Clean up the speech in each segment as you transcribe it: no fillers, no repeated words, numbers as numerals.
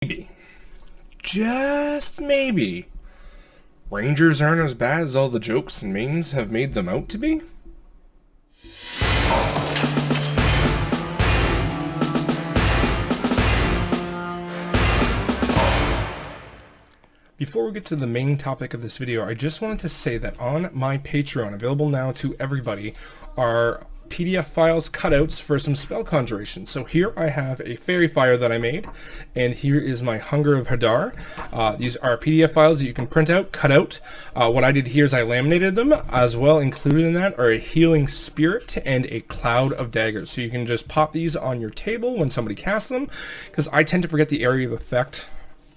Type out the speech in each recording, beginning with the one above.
Maybe, just maybe, Rangers aren't as bad as all the jokes and memes have made them out to be? Before we get to the main topic of this video, I just wanted to say that on my Patreon, available now to everybody, are PDF files, cutouts for some spell conjuration. So here I have a fairy fire that I made, and here is my Hunger of Hadar. These are PDF files that you can print out, cut out. What I did here is I laminated them. As well included in that are a healing spirit and a cloud of daggers. So you can just pop these on your table when somebody casts them, because I tend to forget the area of effect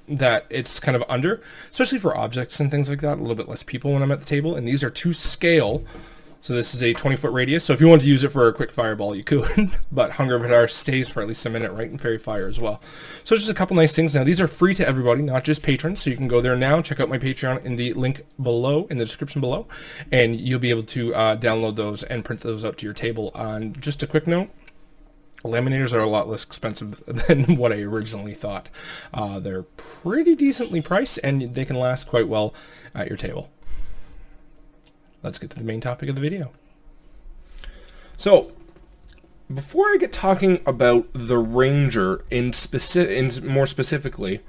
that it's kind of under, especially for objects and things like that. A little bit less people when I'm at the table, and these are to scale. So this is a 20-foot radius, so if you want to use it for a quick fireball, you could, but Hunger of Hadar stays for at least a minute, right, and Fairy Fire as well. So just a couple nice things. Now, these are free to everybody, not just patrons, so you can go there now, check out my Patreon in the link below, in the description below, and you'll be able to download those and print those up to your table. On just a quick note, laminators are a lot less expensive than what I originally thought. They're pretty decently priced, and they can last quite well at your table. Let's get to the main topic of the video. So, before I get talking about the Ranger more specifically,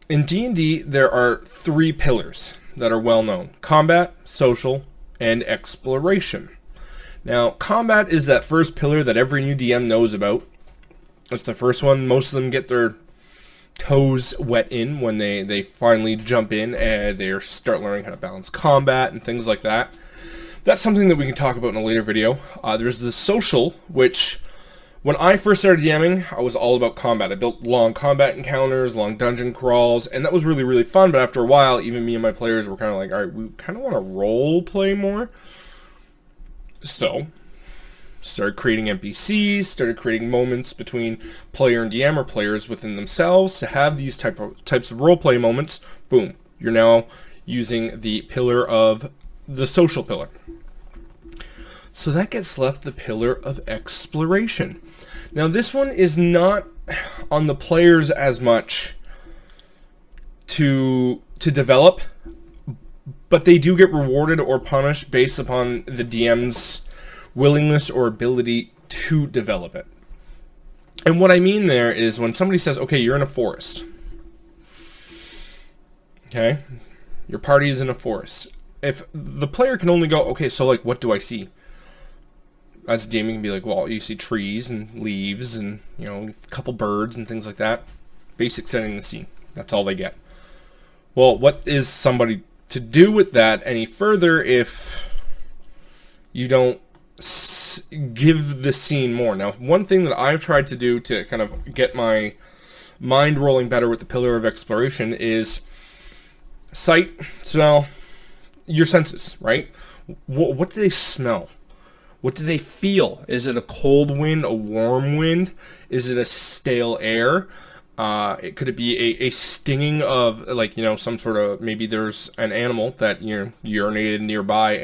in D&D there are three pillars that are well known: combat, social, and exploration. Now, combat is that first pillar that every new DM knows about. It's the first one most of them get their toes wet in when they finally jump in and they start learning how to balance combat and things like that. That's something that we can talk about in a later video. There's the social, which when I first started DMing, I was all about combat. I built long combat encounters, long dungeon crawls, and that was really, really fun. But after a while, even me and my players were kind of like, all right, we kind of want to role play more. So, started creating NPCs, started creating moments between player and DM or players within themselves to have these types of roleplay moments. Boom. You're now using the pillar of the social pillar. So that gets left the pillar of exploration. Now this one is not on the players as much to develop, but they do get rewarded or punished based upon the DM's willingness or ability to develop it. And what I mean there is when somebody says, okay, you're in a forest. Okay? Your party is in a forest. If the player can only go, okay, so like, what do I see? As a DM, you can be like, well, you see trees and leaves and, you know, a couple birds and things like that. Basic setting the scene. That's all they get. Well, what is somebody to do with that any further if you don't give the scene more? Now, one thing that I've tried to do to kind of get my mind rolling better with the pillar of exploration is sight, smell, your senses, right? What do they smell? What do they feel? Is it a cold wind, a warm wind? Is it a stale air? Could it be a stinging of, like, you know, some sort of, maybe there's an animal that, you know, urinated nearby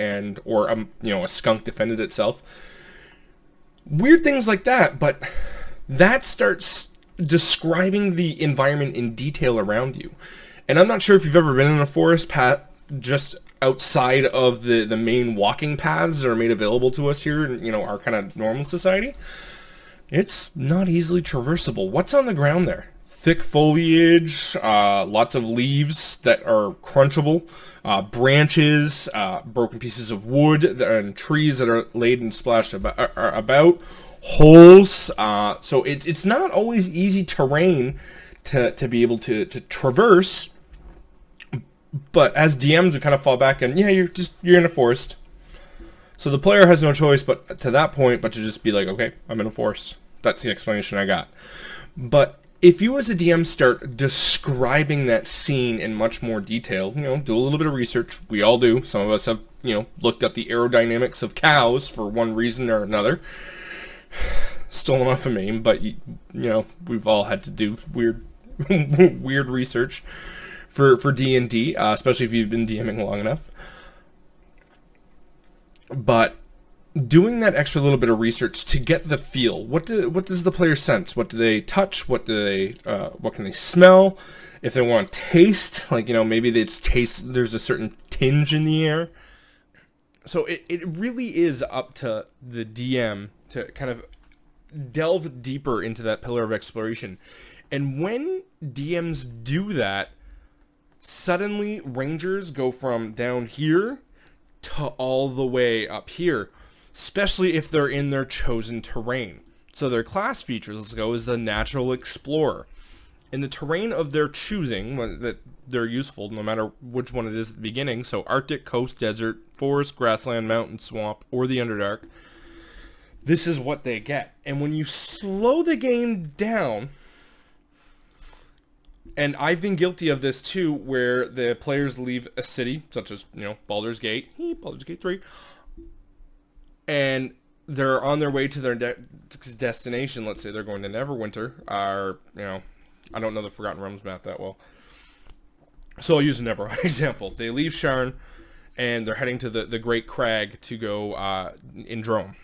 or a skunk defended itself. Weird things like that, but that starts describing the environment in detail around you. And I'm not sure if you've ever been in a forest path just outside of the main walking paths that are made available to us here in, you know, our kind of normal society. It's not easily traversable. What's on the ground there? Thick foliage, lots of leaves that are crunchable, branches, broken pieces of wood, and trees that are laid and splashed about, holes. So it's not always easy terrain to be able to traverse. But as DMs, we kind of fall back and, yeah, you're in a forest. So the player has no choice but to that point, but to just be like, okay, I'm in a forest. That's the explanation I got. But if you as a DM start describing that scene in much more detail, you know, do a little bit of research. We all do. Some of us have, you know, looked up the aerodynamics of cows for one reason or another. Stolen off a meme, but, you know, we've all had to do weird research for D&D, especially if you've been DMing long enough. But doing that extra little bit of research to get the feel. What does the player sense? What do they touch? What can they smell? If they want to taste, like, maybe there's a certain tinge in the air. So it really is up to the DM to kind of delve deeper into that pillar of exploration. And when DMs do that, suddenly rangers go from down here to all the way up here, especially if they're in their chosen terrain. So their class features, let's go, is the natural explorer. In the terrain of their choosing, that they're useful no matter which one it is at the beginning, so Arctic, coast, desert, forest, grassland, mountain, swamp, or the Underdark, this is what they get. And when you slow the game down, and I've been guilty of this too, where the players leave a city, such as, Baldur's Gate, Baldur's Gate 3, and they're on their way to their destination. Let's say they're going to Neverwinter, or, I don't know the Forgotten Realms map that well. So I'll use a Neverwinter example. They leave Sharn, and they're heading to the Great Crag to go in Drome.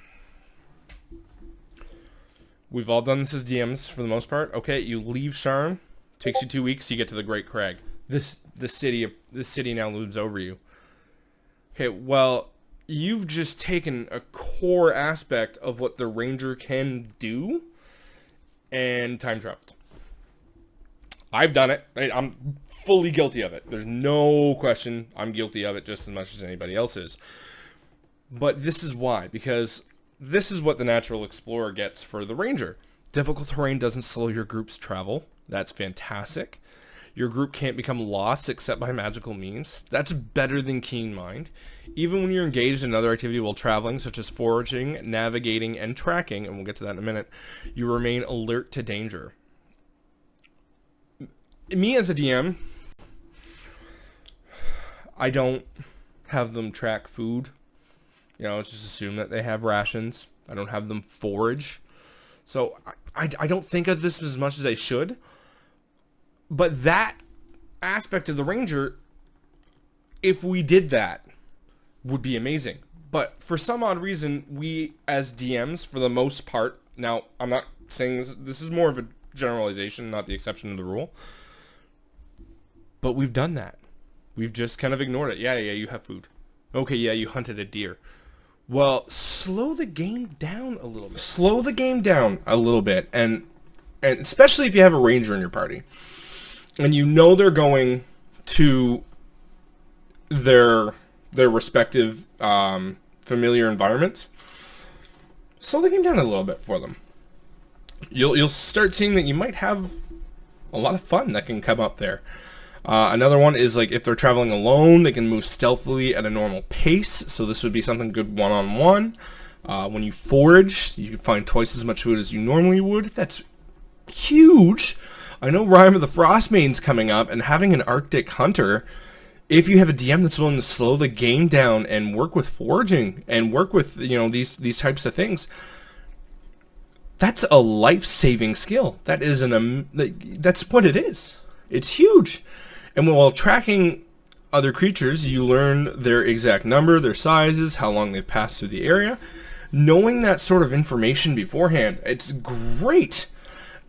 We've all done this as DMs for the most part. Okay, you leave Sharn, takes you 2 weeks, you get to the Great Crag. This city now looms over you. Okay, well, you've just taken a core aspect of what the ranger can do and time traveled. I've done it. I'm fully guilty of it. There's no question I'm guilty of it just as much as anybody else is. But this is why, because this is what the natural explorer gets for the ranger. Difficult terrain doesn't slow your group's travel. That's fantastic. Your group can't become lost except by magical means. That's better than Keen Mind. Even when you're engaged in another activity while traveling, such as foraging, navigating, and tracking, and we'll get to that in a minute, you remain alert to danger. Me as a DM, I don't have them track food. Just assume that they have rations. I don't have them forage. So I don't think of this as much as I should. But that aspect of the ranger, if we did that, would be amazing. But for some odd reason, we as DMs, for the most part, now I'm not saying this is more of a generalization, not the exception to the rule, but we've done that. We've just kind of ignored it. Yeah, you have food. Okay, yeah, you hunted a deer. Well, slow the game down a little bit. Slow the game down a little bit, and especially if you have a ranger in your party, and they're going to their respective familiar environments. Slow the game down a little bit for them. You'll start seeing that you might have a lot of fun that can come up there. Another one is, like, if they're traveling alone, they can move stealthily at a normal pace. So this would be something good one-on-one. When you forage, you can find twice as much food as you normally would. That's huge. I know Rime of the Frostmane's coming up, and having an Arctic hunter, if you have a DM that's willing to slow the game down and work with foraging and work with, these types of things, that's a life-saving skill. That is that's what it is. It's huge. And while tracking other creatures, you learn their exact number, their sizes, how long they've passed through the area. Knowing that sort of information beforehand, it's great.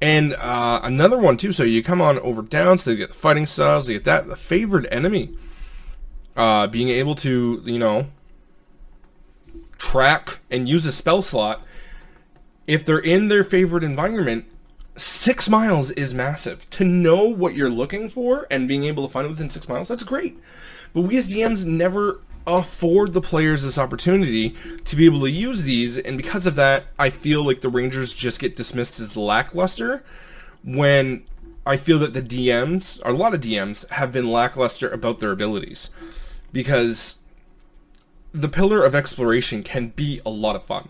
And another one too, so you come on over down, so you get the fighting styles, you get that, the favored enemy. Being able to, track and use a spell slot. If they're in their favorite environment, 6 miles is massive. To know what you're looking for and being able to find it within 6 miles, that's great. But we as DMs never afford the players this opportunity to be able to use these, and because of that, I feel like the Rangers just get dismissed as lackluster, when I feel that the DMs, or a lot of DMs, have been lackluster about their abilities. Because the pillar of exploration can be a lot of fun.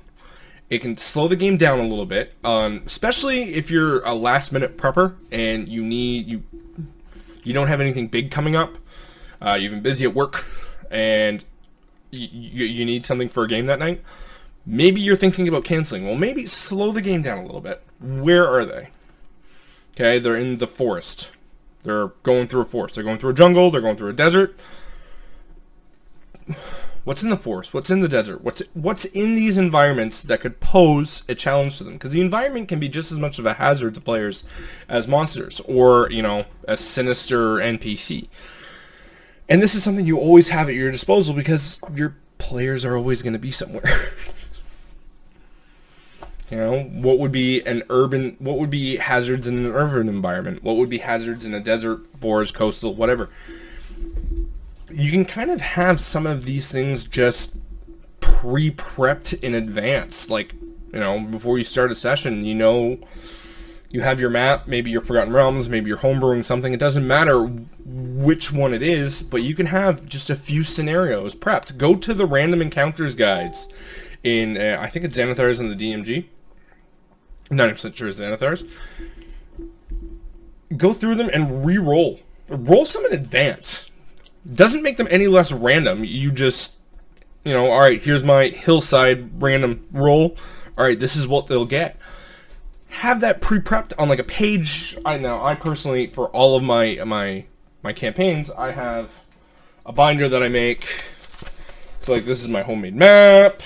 It can slow the game down a little bit, especially if you're a last-minute prepper and you don't have anything big coming up. You've been busy at work, and you need something for a game that night. Maybe you're thinking about canceling. Well, maybe slow the game down a little bit. Where are they? Okay, they're in the forest. They're going through a forest. They're going through a jungle. They're going through a desert. What's in the forest? What's in the desert? What's in these environments that could pose a challenge to them? Because the environment can be just as much of a hazard to players as monsters, or, you know, a sinister NPC. And this is something you always have at your disposal because your players are always going to be somewhere. You know, what would be hazards in an urban environment? What would be hazards in a desert, forest, coastal, whatever? You can kind of have some of these things just pre-prepped in advance. Like, you know, before you start a session, you know, you have your map, maybe your Forgotten Realms, maybe you're homebrewing something. It doesn't matter which one it is, but you can have just a few scenarios prepped. Go to the random encounters guides in, I think it's Xanathar's and the DMG. 90% sure it's Xanathar's. Go through them and re-roll. Roll some in advance. Doesn't make them any less random. You just, you know, alright, here's my hillside random roll. Alright, this is what they'll get. Have that pre-prepped on like a page. I personally, for all of my campaigns, I have a binder that I make. So like this is my homemade map.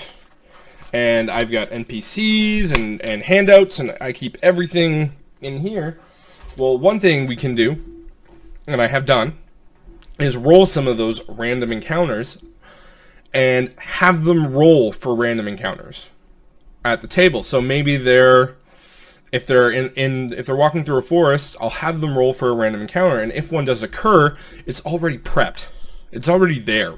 And I've got NPCs and handouts, and I keep everything in here. Well, one thing we can do, and I have done, is roll some of those random encounters and have them roll for random encounters at the table. So maybe if they're walking through a forest, I'll have them roll for a random encounter, and if one does occur, it's already prepped. It's already there.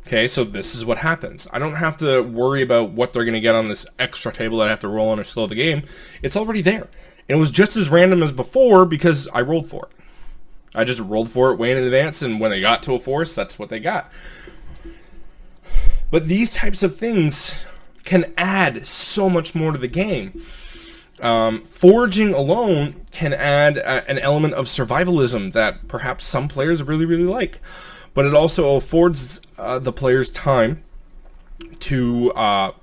Okay, so this is what happens. I don't have to worry about what they're going to get on this extra table that I have to roll on or slow the game. It's already there. And it was just as random as before because I rolled for it. I just rolled for it way in advance, and when they got to a forest, that's what they got. But these types of things can add so much more to the game. Foraging alone can add an element of survivalism that perhaps some players really, really like. But it also affords the players time to roleplay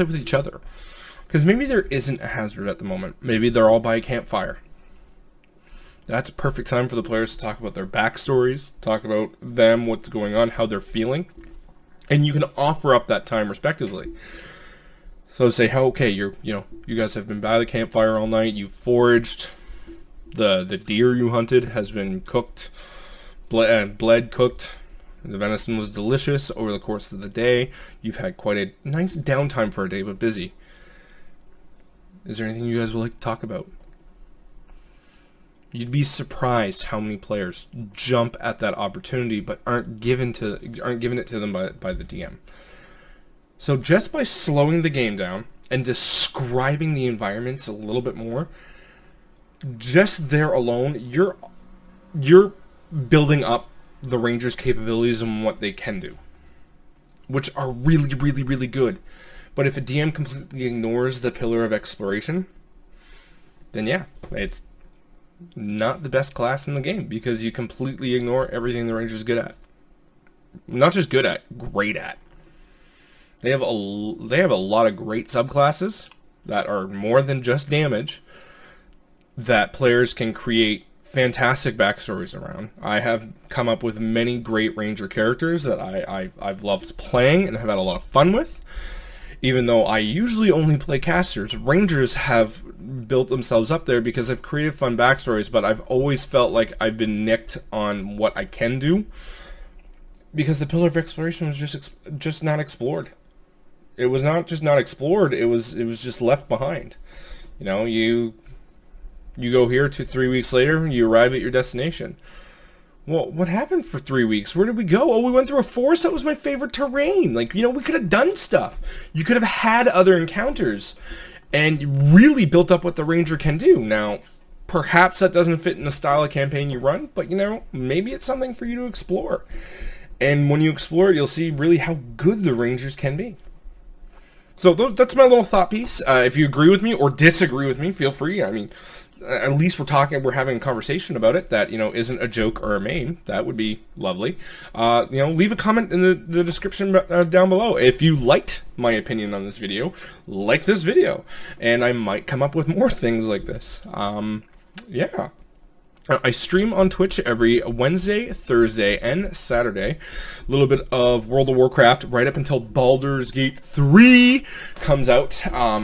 with each other. Because maybe there isn't a hazard at the moment. Maybe they're all by a campfire. That's a perfect time for the players to talk about their backstories, talk about them, what's going on, how they're feeling. And you can offer up that time respectively. So say, okay, you guys have been by the campfire all night, you foraged, the deer you hunted has been cooked, bled, cooked, the venison was delicious over the course of the day. You've had quite a nice downtime for a day, but busy. Is there anything you guys would like to talk about? You'd be surprised how many players jump at that opportunity but aren't given it to them by the DM. So just by slowing the game down and describing the environments a little bit more, just there alone, you're building up the Rangers' capabilities and what they can do, which are really, really, really good. But if a DM completely ignores the pillar of exploration, then yeah, it's not the best class in the game because you completely ignore everything the Rangers are good at. Not just good at, great at. They have a lot of great subclasses that are more than just damage that players can create fantastic backstories around. I have come up with many great Ranger characters that I've loved playing and have had a lot of fun with. Even though I usually only play casters, Rangers have built themselves up there because I've created fun backstories, but I've always felt like I've been nicked on what I can do because the pillar of exploration was just not explored. It was not just not explored, it was just left behind. You know, you go here 3 weeks later, you arrive at your destination. Well, what happened for 3 weeks? Where did we go? Oh, we went through a forest. That was my favorite terrain. Like, you know, we could have done stuff. You could have had other encounters and really built up what the Ranger can do. Now, perhaps that doesn't fit in the style of campaign you run, but, you know, maybe it's something for you to explore. And when you explore, you'll see really how good the Rangers can be. So that's my little thought piece. If you agree with me or disagree with me, feel free. I mean, at least we're having a conversation about it that, you know, isn't a joke or a meme. That would be lovely. You know, leave a comment in the description down below. If you liked my opinion on this video, like this video. And I might come up with more things like this. Yeah. I stream on Twitch every Wednesday, Thursday, and Saturday. A little bit of World of Warcraft right up until Baldur's Gate 3 comes out,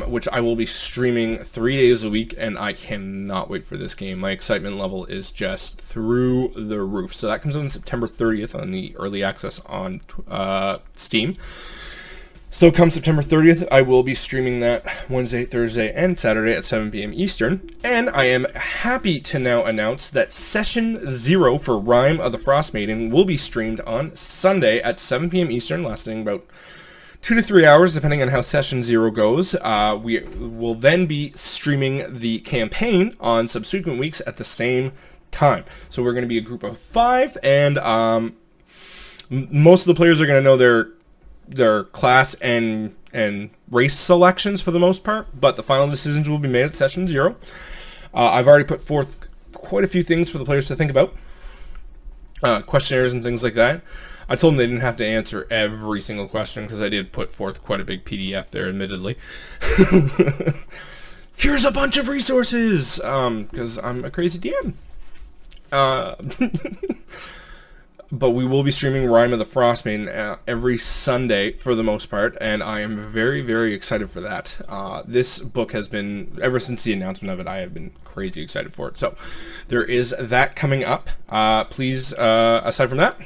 which I will be streaming 3 days a week, and I cannot wait for this game. My excitement level is just through the roof. So that comes out on September 30th on the early access on Steam. So come September 30th, I will be streaming that Wednesday, Thursday, and Saturday at 7 p.m. Eastern. And I am happy to now announce that Session 0 for Rime of the Frostmaiden will be streamed on Sunday at 7 p.m. Eastern, lasting about 2 to 3 hours, depending on how Session 0 goes. We will then be streaming the campaign on subsequent weeks at the same time. So we're going to be a group of 5, and most of the players are going to know their class and race selections for the most part, but the final decisions will be made at Session 0. I've already put forth quite a few things for the players to think about, questionnaires and things like that. I told them they didn't have to answer every single question, because I did put forth quite a big PDF there, admittedly. Here's a bunch of resources, because I'm a crazy DM. But we will be streaming Rime of the Frostmaiden every Sunday for the most part, and I am very, very excited for that. This book has been, ever since the announcement of it, I have been crazy excited for it. So there is that coming up. Please, aside from that,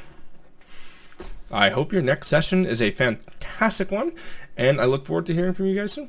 I hope your next session is a fantastic one, and I look forward to hearing from you guys soon.